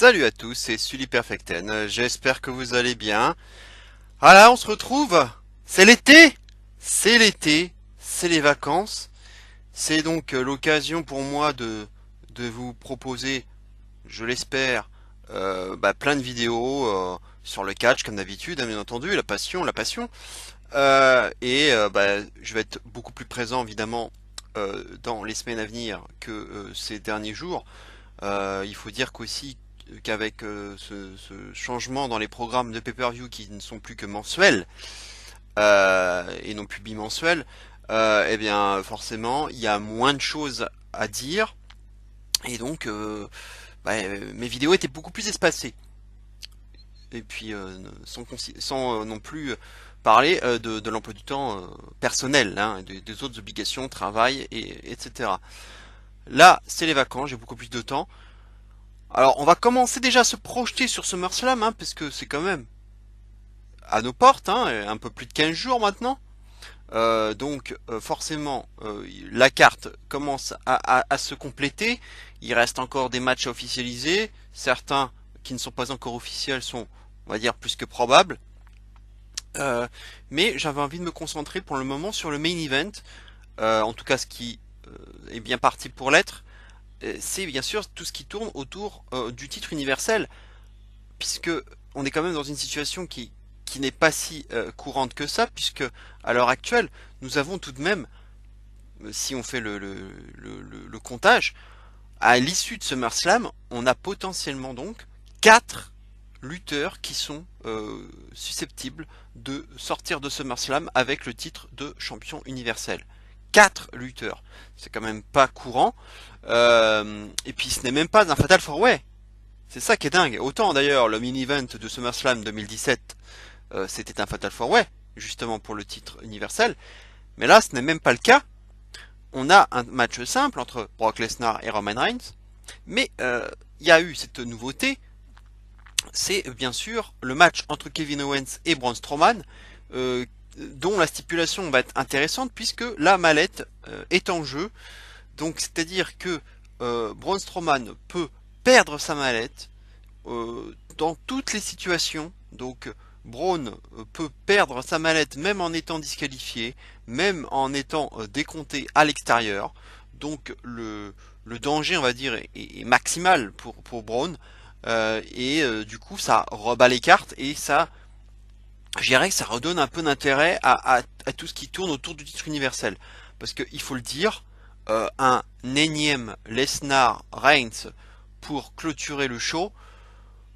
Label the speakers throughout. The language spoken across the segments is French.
Speaker 1: Salut à tous, c'est Sully Perfecten, j'espère que vous allez bien. Voilà, on se retrouve, c'est l'été, c'est l'été, c'est les vacances, c'est donc l'occasion pour moi de vous proposer, je l'espère, plein de vidéos sur le catch comme d'habitude, hein, bien entendu, la passion. Je vais être beaucoup plus présent évidemment dans les semaines à venir que ces derniers jours. Il faut dire qu'aussi qu'avec ce changement dans les programmes de pay-per-view qui ne sont plus que mensuels et non plus bimensuels, eh bien forcément il y a moins de choses à dire et donc mes vidéos étaient beaucoup plus espacées. Et puis sans non plus parler de l'emploi du temps personnel, hein, des autres obligations, travail, etc. Là, c'est les vacances, j'ai beaucoup plus de temps. Alors, on va commencer déjà à se projeter sur SummerSlam, hein, parce que c'est quand même à nos portes, hein, un peu plus de 15 jours maintenant. Forcément, la carte commence à se compléter. Il reste encore des matchs à officialiser. Certains qui ne sont pas encore officiels sont, on va dire, plus que probables. Euh, mais j'avais envie de me concentrer pour le moment sur le main event. En tout cas, ce qui est bien parti pour l'être, c'est bien sûr tout ce qui tourne autour du titre universel, puisque on est quand même dans une situation qui n'est pas si courante que ça, puisque à l'heure actuelle, nous avons tout de même, si on fait le comptage, à l'issue de SummerSlam, on a potentiellement donc 4 lutteurs qui sont susceptibles de sortir de SummerSlam avec le titre de champion universel. 4 lutteurs. C'est quand même pas courant. Et puis ce n'est même pas un Fatal 4-Way. C'est ça qui est dingue. Autant d'ailleurs le mini-event de SummerSlam 2017, c'était un Fatal 4-Way, justement pour le titre universel. Mais là, ce n'est même pas le cas. On a un match simple entre Brock Lesnar et Roman Reigns. Mais il y a eu cette nouveauté. C'est bien sûr le match entre Kevin Owens et Braun Strowman, dont la stipulation va être intéressante puisque la mallette est en jeu. Donc c'est-à-dire que Braun Strowman peut perdre sa mallette dans toutes les situations. Donc Braun peut perdre sa mallette même en étant disqualifié, même en étant décompté à l'extérieur. Donc le danger, on va dire, est maximal pour Braun. Du coup, ça rebat les cartes et ça, je dirais que ça redonne un peu d'intérêt à tout ce qui tourne autour du titre universel. Parce qu'il faut le dire, un énième Lesnar Reigns pour clôturer le show,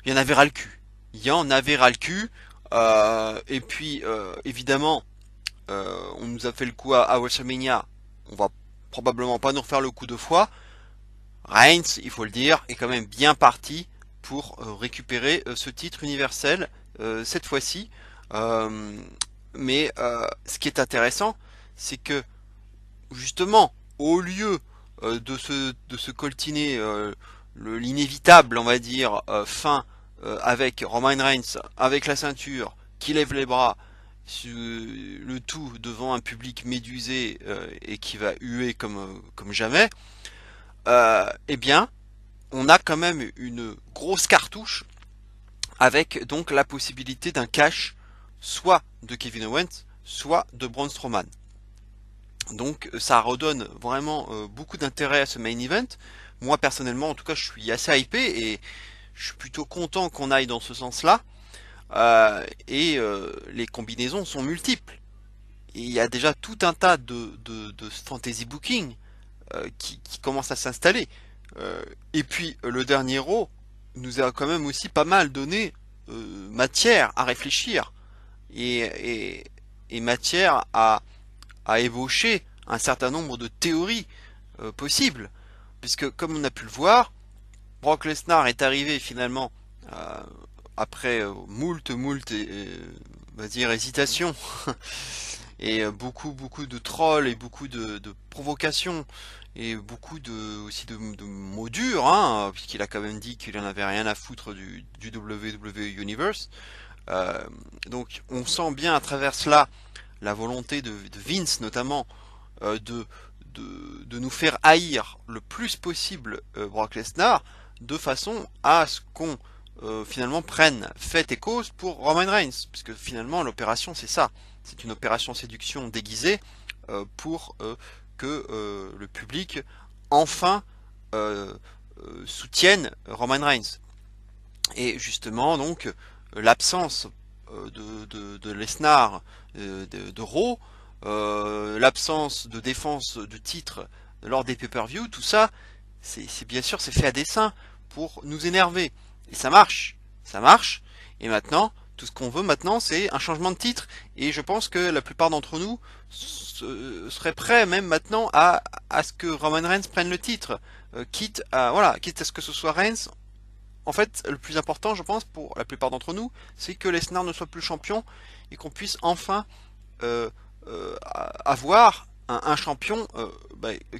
Speaker 1: il y en avait ras le cul. Il y en avait ras le cul. Évidemment, on nous a fait le coup à WrestleMania. On va probablement pas nous refaire le coup 2 fois. Reigns, il faut le dire, est quand même bien parti pour récupérer ce titre universel cette fois-ci. Euh, Ce qui est intéressant, c'est que justement, au lieu de se coltiner l'inévitable, on va dire, fin avec Roman Reigns, avec la ceinture, qui lève les bras, le tout devant un public médusé et qui va huer comme jamais, eh bien, on a quand même une grosse cartouche avec donc la possibilité d'un cash soit de Kevin Owens, soit de Braun Strowman. Donc ça redonne vraiment beaucoup d'intérêt à ce main event. Moi personnellement, en tout cas, je suis assez hypé et je suis plutôt content qu'on aille dans ce sens-là. Les combinaisons sont multiples. Et il y a déjà tout un tas de fantasy booking qui commence à s'installer. Le dernier Raw nous a quand même aussi pas mal donné matière à réfléchir et, et, et matière à ébaucher un certain nombre de théories possibles. Puisque comme on a pu le voir, Brock Lesnar est arrivé finalement euh, après moult on va dire hésitation et beaucoup de trolls et beaucoup de provocations et beaucoup aussi de mots durs, hein, puisqu'il a quand même dit qu'il en avait rien à foutre du WWE Universe. Euh, donc on sent bien à travers cela la volonté de Vince notamment de nous faire haïr le plus possible Brock Lesnar. de façon à ce qu'on finalement prenne fait et cause pour Roman Reigns, puisque finalement l'opération c'est ça, c'est une opération séduction déguisée pour que le public enfin soutienne Roman Reigns. Et justement donc l'absence de Lesnar, de Raw, l'absence de défense de titre lors des pay-per-view, tout ça, c'est bien sûr c'est fait à dessein pour nous énerver. Et ça marche. Et maintenant, tout ce qu'on veut maintenant, c'est un changement de titre. Et je pense que la plupart d'entre nous seraient prêts même maintenant à ce que Roman Reigns prenne le titre, quitte à ce que ce soit Reigns. En fait, le plus important, je pense, pour la plupart d'entre nous, c'est que Lesnar ne soit plus champion et qu'on puisse enfin euh, avoir un champion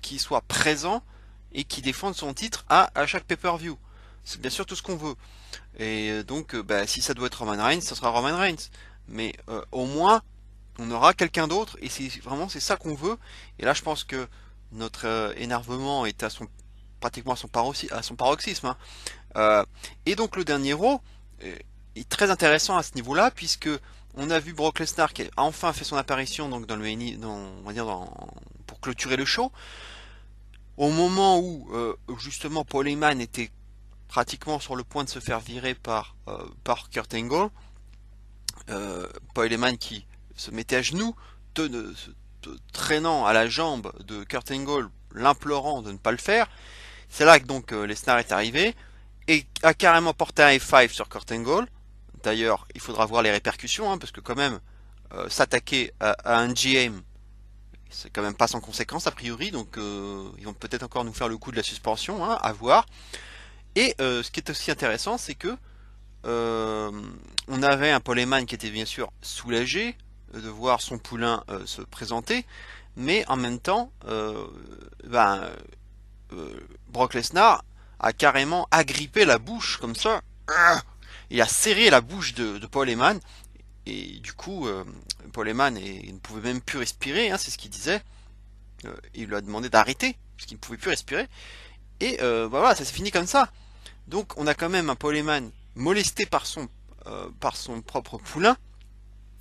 Speaker 1: qui soit présent et qui défende son titre à chaque pay-per-view. C'est bien sûr tout ce qu'on veut. Et donc, si ça doit être Roman Reigns, ça sera Roman Reigns. Mais au moins, on aura quelqu'un d'autre et c'est ça qu'on veut. Et là, je pense que notre énervement est pratiquement à son paroxysme, hein. Et donc le dernier Raw est très intéressant à ce niveau-là puisque on a vu Brock Lesnar qui a enfin fait son apparition donc dans on va dire pour clôturer le show au moment où justement Paul Heyman était pratiquement sur le point de se faire virer par Kurt Angle. Paul Heyman qui se mettait à genoux, traînant à la jambe de Kurt Angle, l'implorant de ne pas le faire. C'est là que donc Lesnar est arrivé et a carrément porté un F5 sur Kurt Angle. D'ailleurs, il faudra voir les répercussions, hein, parce que quand même, s'attaquer à un GM, c'est quand même pas sans conséquence a priori, donc ils vont peut-être encore nous faire le coup de la suspension, hein, à voir. Et ce qui est aussi intéressant, c'est que on avait un Paul Heyman qui était bien sûr soulagé de voir son poulain se présenter, mais en même temps, Brock Lesnar a carrément agrippé la bouche comme ça. Il a serré la bouche de Paul Heyman. Et du coup, Paul Heyman il ne pouvait même plus respirer, hein, c'est ce qu'il disait. Il lui a demandé d'arrêter, parce qu'il ne pouvait plus respirer. Et voilà, ça s'est fini comme ça. Donc on a quand même un Paul Heyman molesté par son propre poulain.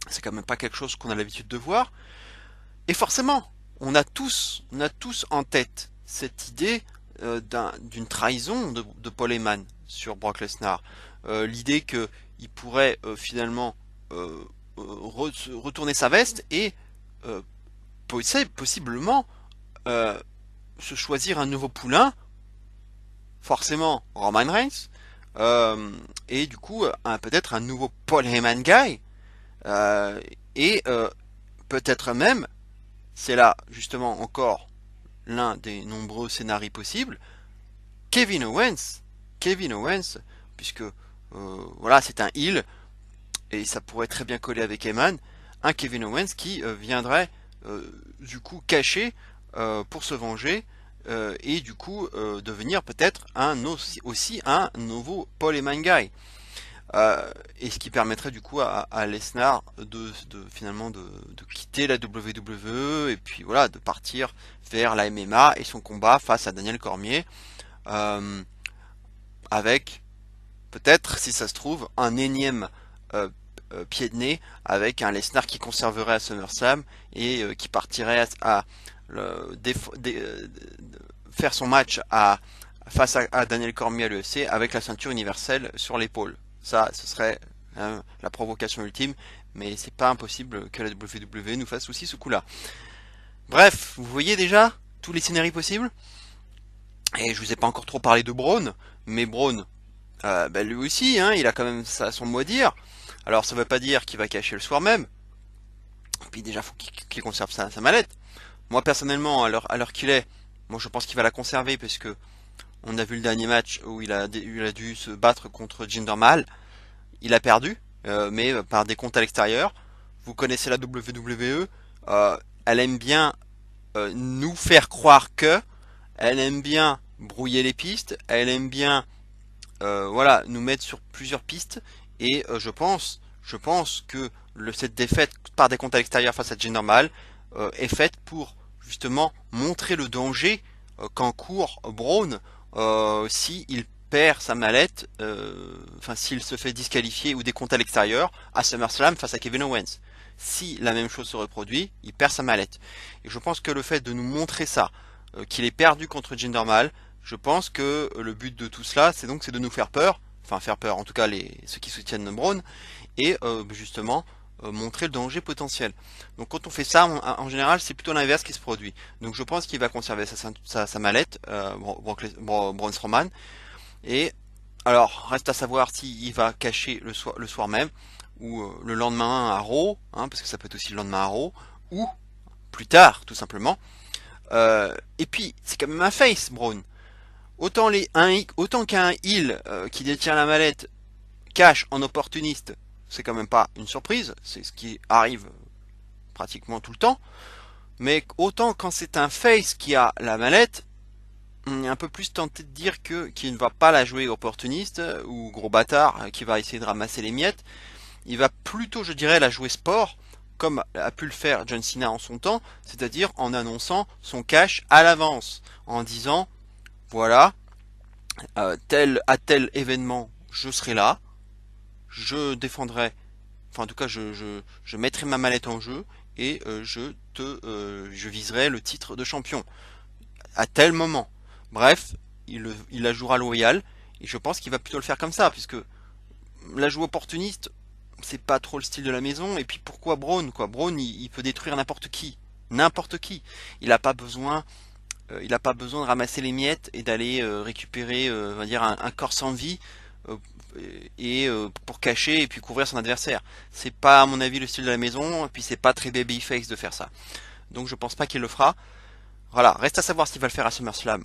Speaker 1: C'est quand même pas quelque chose qu'on a l'habitude de voir. Et forcément, on a tous en tête cette idée d'une trahison de Paul Heyman sur Brock Lesnar. L'idée qu'il pourrait finalement retourner sa veste et euh, possiblement se choisir un nouveau poulain, forcément Roman Reigns, et du coup peut-être un nouveau Paul Heyman guy, et peut-être même, c'est là justement encore l'un des nombreux scénarios possibles, Kevin Owens, puisque voilà, c'est un heel et ça pourrait très bien coller avec Heyman, un Kevin Owens qui viendrait du coup caché pour se venger et du coup devenir peut-être aussi un nouveau Paul Heyman guy. Et ce qui permettrait du coup à Lesnar finalement de quitter la WWE et puis voilà de partir vers la MMA et son combat face à Daniel Cormier avec peut-être si ça se trouve un énième pied de nez avec un Lesnar qui conserverait à SummerSlam et qui partirait faire son match face à Daniel Cormier à l'UFC avec la ceinture universelle sur l'épaule. Ça, ce serait la provocation ultime, mais c'est pas impossible que la WWE nous fasse aussi ce coup-là. Bref, vous voyez déjà tous les scénarios possibles. Et je vous ai pas encore trop parlé de Braun, mais Braun, lui aussi, hein, il a quand même son mot à dire. Alors ça veut pas dire qu'il va cacher le soir même. Puis déjà, faut qu'il conserve sa mallette. Moi personnellement, à l'heure qu'il est, moi je pense qu'il va la conserver parce que on a vu le dernier match où il a dû se battre contre Jinder Mahal. Il a perdu, mais par des comptes à l'extérieur. Vous connaissez la WWE, elle aime bien nous faire croire que, elle aime bien brouiller les pistes, elle aime bien voilà, nous mettre sur plusieurs pistes. Et je pense que cette défaite par des comptes à l'extérieur face à Jinder Mahal est faite pour justement montrer le danger qu'encourt Braun si il perd sa mallette, enfin s'il se fait disqualifier ou décompter à l'extérieur à SummerSlam face à Kevin Owens. Si la même chose se reproduit, il perd sa mallette. Et je pense que le fait de nous montrer ça, qu'il est perdu contre Jinder Mahal, je pense que le but de tout cela, c'est de nous faire peur, enfin faire peur en tout cas ceux qui soutiennent Braun, et justement montrer le danger potentiel. Donc quand on fait ça, en général, c'est plutôt l'inverse qui se produit. Donc je pense qu'il va conserver sa mallette, Braun Strowman. Et alors, reste à savoir s'il va cacher le soir même, ou le lendemain à Raw, hein, parce que ça peut être aussi le lendemain à Raw, ou plus tard, tout simplement. Et puis, c'est quand même un face, Braun. Autant qu'un heel qui détient la mallette cache en opportuniste, c'est quand même pas une surprise, c'est ce qui arrive pratiquement tout le temps. Mais autant quand c'est un face qui a la mallette, on est un peu plus tenté de dire qu'il ne va pas la jouer opportuniste ou gros bâtard qui va essayer de ramasser les miettes. Il va plutôt, je dirais, la jouer sport, comme a pu le faire John Cena en son temps, c'est-à-dire en annonçant son cash à l'avance, en disant voilà, à tel événement, je serai là, je défendrai, enfin en tout cas je mettrai ma mallette en jeu et je viserai le titre de champion à tel moment. Bref, il la jouera loyal et je pense qu'il va plutôt le faire comme ça, puisque la joue opportuniste, c'est pas trop le style de la maison. Et puis pourquoi Braun quoi? Braun, il peut détruire n'importe qui, n'importe qui. Il n'a pas besoin, il a pas besoin de ramasser les miettes et d'aller récupérer, on va dire un corps sans vie euh, et pour cacher et puis couvrir son adversaire. C'est pas à mon avis le style de la maison. Et puis c'est pas très babyface de faire ça. Donc je pense pas qu'il le fera. Voilà, reste à savoir s'il va le faire à SummerSlam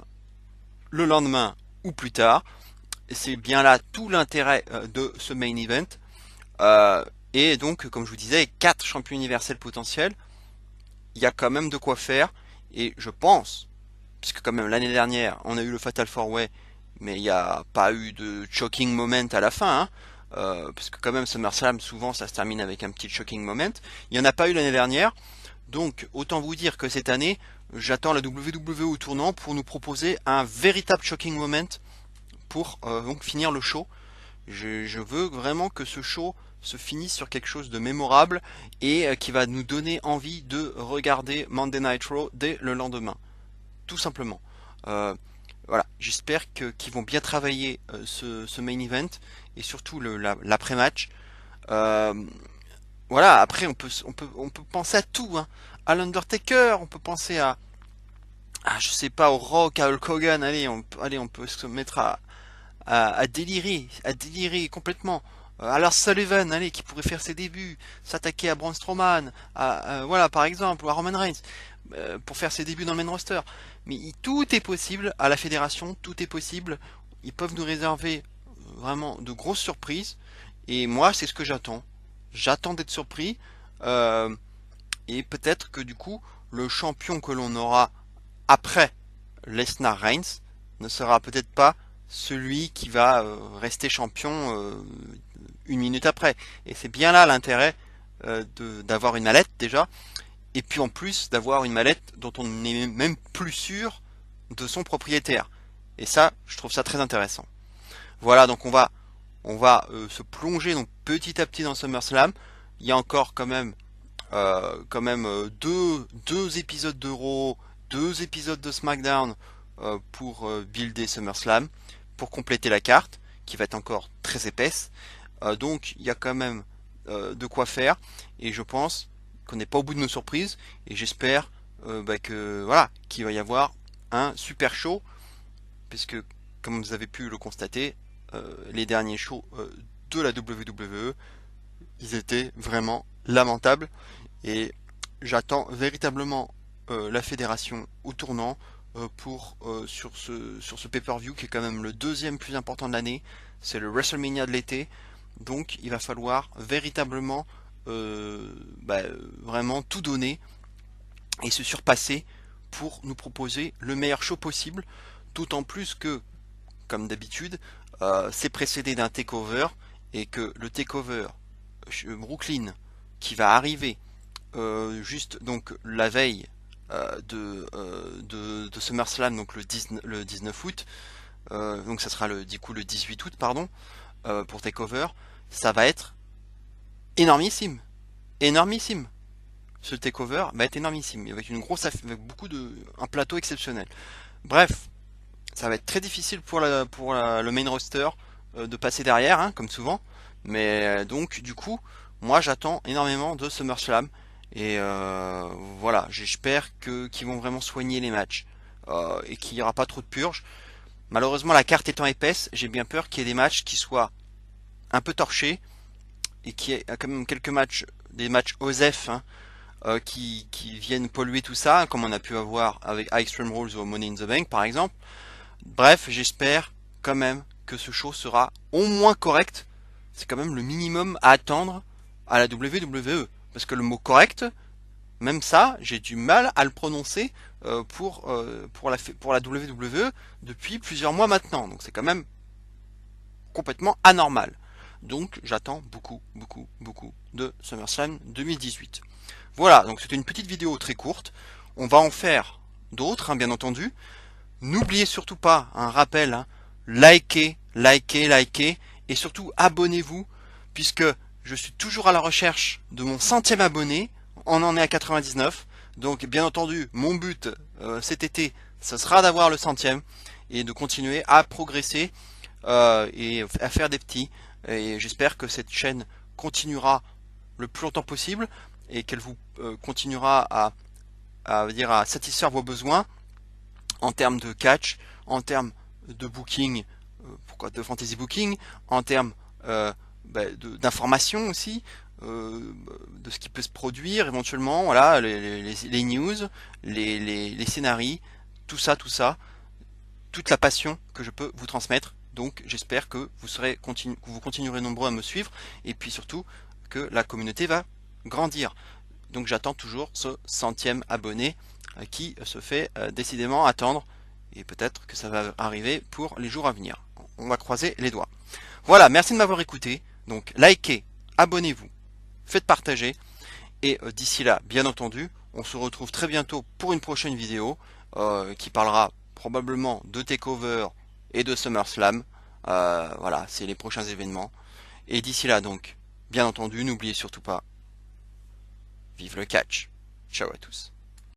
Speaker 1: le lendemain ou plus tard. C'est bien là tout l'intérêt de ce main event. Et donc, comme je vous disais, 4 champions universels potentiels. Il y a quand même de quoi faire. Et je pense, puisque quand même l'année dernière, on a eu le Fatal 4-Way, mais il n'y a pas eu de shocking moment à la fin. Hein, parce que quand même SummerSlam, souvent, ça se termine avec un petit shocking moment. Il n'y en a pas eu l'année dernière. Donc, autant vous dire que cette année, j'attends la WWE au tournant pour nous proposer un véritable shocking moment pour donc finir le show. Je veux vraiment que ce show se finisse sur quelque chose de mémorable et qui va nous donner envie de regarder Monday Night Raw dès le lendemain. Tout simplement. Voilà, j'espère qu'ils vont bien travailler ce main event et surtout l'après-match. Euh, voilà, après on peut penser à tout, hein. À l'Undertaker, on peut penser je sais pas, au Rock, à Hulk Hogan. Allez, on peut se mettre à délirer complètement. À Lars Sullivan, allez, qui pourrait faire ses débuts, s'attaquer à Braun Strowman, voilà, par exemple, ou à Roman Reigns, pour faire ses débuts dans le main roster. Mais tout est possible à la fédération, tout est possible. Ils peuvent nous réserver vraiment de grosses surprises. Et moi, c'est ce que j'attends. J'attends d'être surpris. euh, et peut-être que du coup, le champion que l'on aura après Lesnar Reigns ne sera peut-être pas celui qui va rester champion une minute après. Et c'est bien là l'intérêt d'avoir une mallette déjà, et puis en plus d'avoir une mallette dont on n'est même plus sûr de son propriétaire. Et ça, je trouve ça très intéressant. Voilà, donc on va se plonger donc petit à petit dans SummerSlam. Il y a encore quand même deux épisodes de Raw, 2 épisodes de SmackDown pour builder SummerSlam, pour compléter la carte, qui va être encore très épaisse. Donc il y a quand même de quoi faire, et je pense qu'on n'est pas au bout de nos surprises, et j'espère que voilà, qu'il va y avoir un super show, puisque comme vous avez pu le constater, les derniers shows de la WWE, ils étaient vraiment lamentables. Et j'attends véritablement la fédération au tournant sur ce pay-per-view qui est quand même le deuxième plus important de l'année. C'est le WrestleMania de l'été. Donc il va falloir véritablement vraiment tout donner et se surpasser pour nous proposer le meilleur show possible. D'autant plus que, comme d'habitude, c'est précédé d'un takeover et que le takeover Brooklyn qui va arriver juste donc la veille de SummerSlam, donc le 19 août, donc ça sera du coup le 18 août, pardon, pour TakeOver. Ça va être énormissime, énormissime. Ce TakeOver va être énormissime, avec avec un plateau exceptionnel. Bref, ça va être très difficile pour le main roster de passer derrière, hein, comme souvent. Mais donc du coup, moi j'attends énormément de SummerSlam. Et voilà, j'espère qu'ils vont vraiment soigner les matchs et qu'il n'y aura pas trop de purges. Malheureusement, la carte étant épaisse, j'ai bien peur qu'il y ait des matchs qui soient un peu torchés et qu'il y ait quand même quelques matchs, des matchs OSEF, hein, qui viennent polluer tout ça, comme on a pu avoir avec Extreme Rules ou Money in the Bank par exemple. Bref, j'espère quand même que ce show sera au moins correct. C'est quand même le minimum à attendre à la WWE. Parce que le mot correct, même ça, j'ai du mal à le prononcer pour la WWE depuis plusieurs mois maintenant. Donc c'est quand même complètement anormal. Donc j'attends beaucoup, beaucoup, beaucoup de SummerSlam 2018. Voilà, donc c'était une petite vidéo très courte. On va en faire d'autres, hein, bien entendu. N'oubliez surtout pas, un rappel, hein, likez, likez, likez, et surtout abonnez-vous, puisque je suis toujours à la recherche de mon 100e abonné. On en est à 99. Donc bien entendu, mon but cet été, ce sera d'avoir le 100e et de continuer à progresser et à faire des petits. Et j'espère que cette chaîne continuera le plus longtemps possible et qu'elle vous continuera à satisfaire vos besoins en termes de catch, en termes de booking, de fantasy booking, en termes d'information aussi, de ce qui peut se produire éventuellement, voilà, les news, les scénarios, tout ça, toute la passion que je peux vous transmettre. Donc j'espère que que vous continuerez nombreux à me suivre et puis surtout que la communauté va grandir. Donc j'attends toujours ce 100e abonné qui se fait décidément attendre et peut-être que ça va arriver pour les jours à venir. On va croiser les doigts. Voilà, merci de m'avoir écouté. Donc likez, abonnez-vous, faites partager et d'ici là, bien entendu, on se retrouve très bientôt pour une prochaine vidéo qui parlera probablement de TakeOver et de SummerSlam. Voilà, c'est les prochains événements. Et d'ici là donc, bien entendu, n'oubliez surtout pas, vive le catch. Ciao à tous.